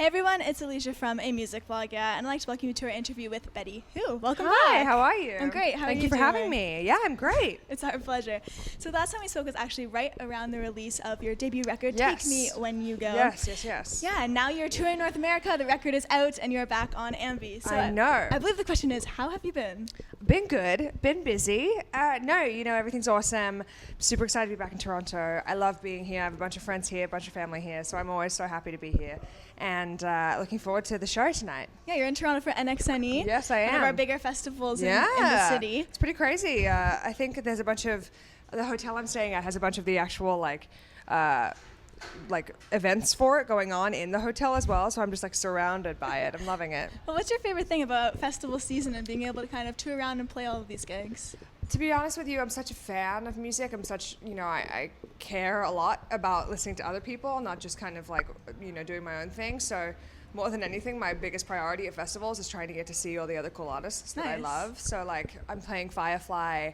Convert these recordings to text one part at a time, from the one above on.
Hey everyone, it's Alicia from A Music Vlog, and I'd like to welcome you to our interview with Betty Who. Welcome Hi, back. how are you? I'm great. How are you Thank you for doing? having me. Yeah, I'm great. It's our pleasure. So the last time we spoke was actually right around the release of your debut record, Yes. Take Me When You Go. Yes. Yeah, and now you're touring North America, the record is out, and you're back on Ambi. So I know. I believe the question is, how have you been? Been good, been busy. Everything's awesome. Super excited to be back in Toronto. I love being here. I have a bunch of friends here, a bunch of family here, so I'm always so happy to be here. And looking forward to the show tonight. Yeah, you're in Toronto for NXNE. Yes, I am. One of our bigger festivals in the city. It's pretty crazy. I think there's a bunch of, the hotel I'm staying at has a bunch of the actual events for it going on in the hotel as well, so I'm just surrounded by it. I'm loving it. Well, what's your favorite thing about festival season and being able to kind of tour around and play all of these gigs? To be honest with you, I'm such a fan of music. I care a lot about listening to other people, not just doing my own thing. So more than anything, my biggest priority at festivals is trying to get to see all the other cool artists that I love. So I'm playing Firefly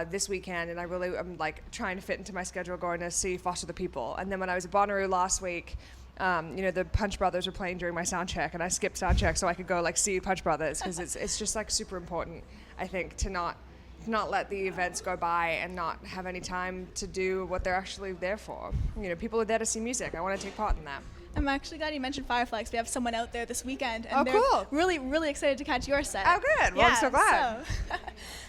this weekend, and I'm trying to fit into my schedule going to see Foster the People. And then when I was at Bonnaroo last week, the Punch Brothers were playing during my sound check, and I skipped sound check so I could go see Punch Brothers, because it's just super important, I think, to not let the events go by and not have any time to do what they're actually there for. People are there to see music. I want to take part in that. I'm actually glad you mentioned Firefly, because we have someone out there this weekend, and they're cool. really, really excited to catch your set. Oh, good. Well, I'm so glad.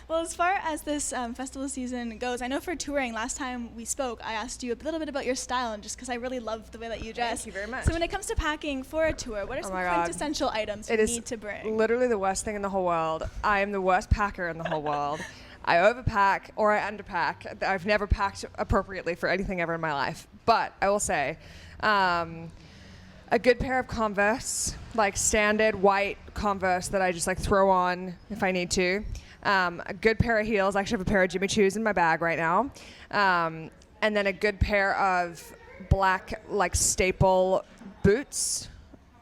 Well, as far as this festival season goes, I know for touring, last time we spoke, I asked you a little bit about your style, and just because I really love the way that you dress. Thank you very much. So when it comes to packing for a tour, what are some quintessential items you need to bring? It is literally the worst thing in the whole world. I am the worst packer in the whole world. I overpack or I underpack. I've never packed appropriately for anything ever in my life. But I will say, a good pair of Converse, standard white Converse that I just throw on if I need to. A good pair of heels. I actually have a pair of Jimmy Choos in my bag right now. And then a good pair of black staple boots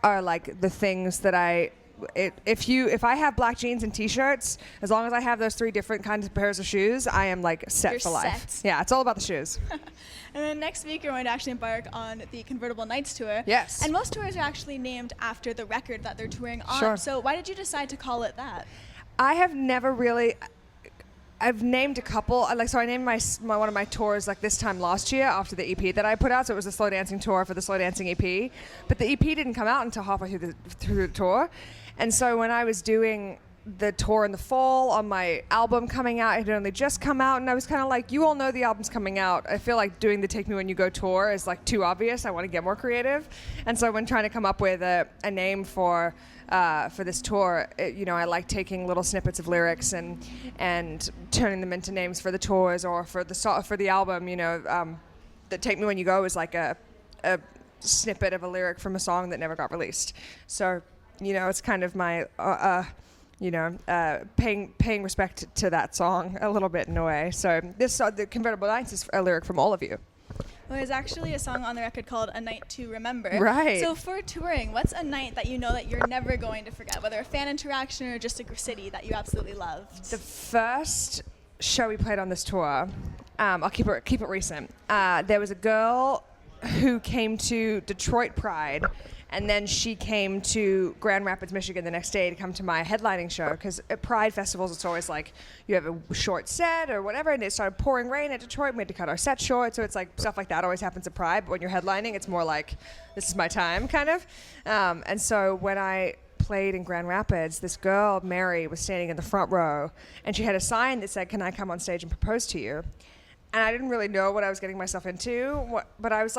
are the things that if I have black jeans and t-shirts, as long as I have those 3 different kinds of pairs of shoes, I am set You're for life. set. Yeah, it's all about the shoes. And then next week you're going to actually embark on the Convertible Nights tour. Yes. And most tours are actually named after the record that they're touring on. Sure. So why did you decide to call it that? I have never really. I've named a couple. So I named one of my tours this time last year after the EP that I put out. So it was a slow dancing tour for the slow dancing EP, but the EP didn't come out until halfway through the tour. And so when I was doing the tour in the fall on my album coming out, it had only just come out, and I was kind of you all know the album's coming out. I feel like doing the Take Me When You Go tour is too obvious. I want to get more creative. And so when trying to come up with a name for this tour, I like taking little snippets of lyrics and turning them into names for the tours or for the album. The Take Me When You Go is a snippet of a lyric from a song that never got released. So it's kind of my paying respect to that song a little bit in a way. So the Convertible Nights is a lyric from all of you. Well, there's actually a song on the record called A Night to Remember. Right. So for touring, what's a night that you know that you're never going to forget, whether a fan interaction or just a city that you absolutely loved? The first show we played on this tour, I'll keep it recent. There was a girl who came to Detroit Pride, and then she came to Grand Rapids, Michigan the next day to come to my headlining show, because at Pride festivals it's always you have a short set or whatever, and it started pouring rain at Detroit. We had to cut our set short, so it's stuff like that always happens at Pride, but when you're headlining it's more this is my time kind of. And so when I played in Grand Rapids, this girl, Mary, was standing in the front row, and she had a sign that said, "Can I come on stage and propose to you?" And I didn't really know what I was getting myself into, but I was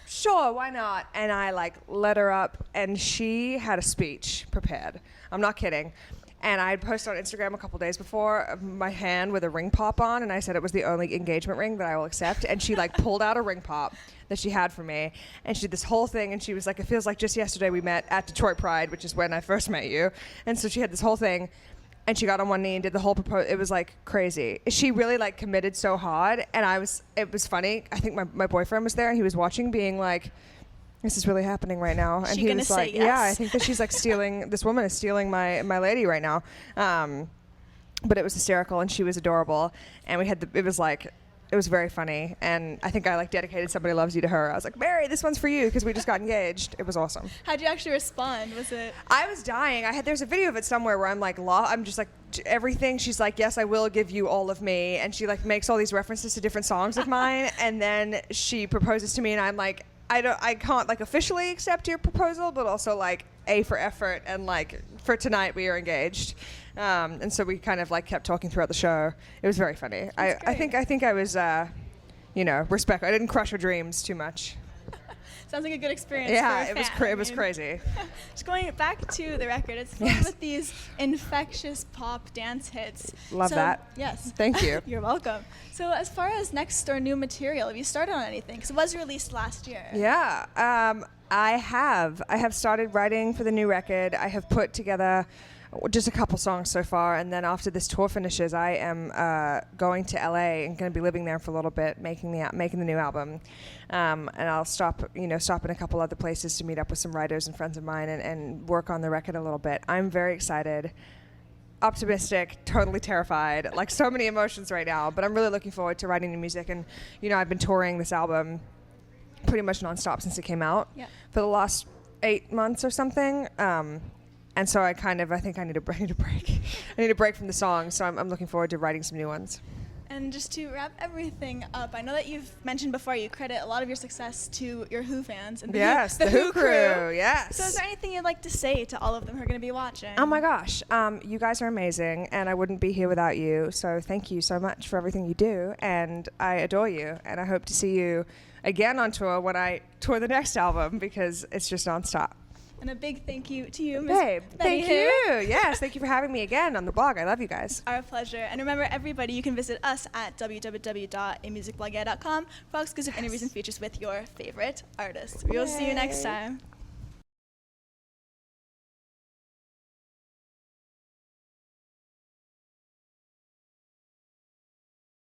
sure, why not? And I let her up, and she had a speech prepared. I'm not kidding. And I had posted on Instagram a couple days before of my hand with a ring pop on, and I said it was the only engagement ring that I will accept. And she pulled out a ring pop that she had for me, and she did this whole thing, and she was it feels like just yesterday we met at Detroit Pride, which is when I first met you. And so she had this whole thing, and she got on one knee and did the whole proposal. It was crazy. She really committed so hard, and it was funny. I think my boyfriend was there, and he was watching, being this is really happening right now. And she he gonna was say yes? Yeah, I think that she's stealing, this woman is stealing my lady right now. But it was hysterical, and she was adorable, and we had it was it was very funny. And I think I like dedicated Somebody Loves You to her. I was like, Mary, this one's for you, because we just got engaged. It was awesome. How'd you actually respond? Was it? I was dying. There's a video of it somewhere where I'm like, I'm just like, everything. She's like, yes, I will give you all of me. And she like makes all these references to different songs of mine. And then she proposes to me and I'm like, I can't like officially accept your proposal, but also like A for effort, and like for tonight we are engaged. And so we kind of like kept talking throughout the show. It was very funny. I think I was, respect. I didn't crush her dreams too much. Sounds like a good experience. Yeah, for a it was fan. it was crazy. Just going back to the record, it's filled with these infectious pop dance hits. Love that. Yes. Thank you. You're welcome. So as far as next or new material, have you started on anything? Because it was released last year. Yeah, I have started writing for the new record. I have put together just a couple songs so far, and then after this tour finishes, I am going to LA and going to be living there for a little bit, making the new album. And I'll stop in a couple other places to meet up with some writers and friends of mine and work on the record a little bit. I'm very excited, optimistic, totally terrified, like so many emotions right now, but I'm really looking forward to writing new music. And I've been touring this album pretty much nonstop since it came out for the last 8 months or something. And so I think I need a break. I need a break from the songs, so I'm looking forward to writing some new ones. And just to wrap everything up, I know that you've mentioned before you credit a lot of your success to your Who fans. And the Who crew, yes. So is there anything you'd like to say to all of them who are going to be watching? Oh my gosh, you guys are amazing, and I wouldn't be here without you, so thank you so much for everything you do, and I adore you, and I hope to see you again on tour when I tour the next album, because it's just nonstop. And a big thank you to you, Ms. Babe, Betty thank you. Yes, thank you for having me again on the blog. I love you guys. Our pleasure. And remember, everybody, you can visit us at www.amusicblogger.com for all exclusive interviews and features with your favorite artists. We will see you next time.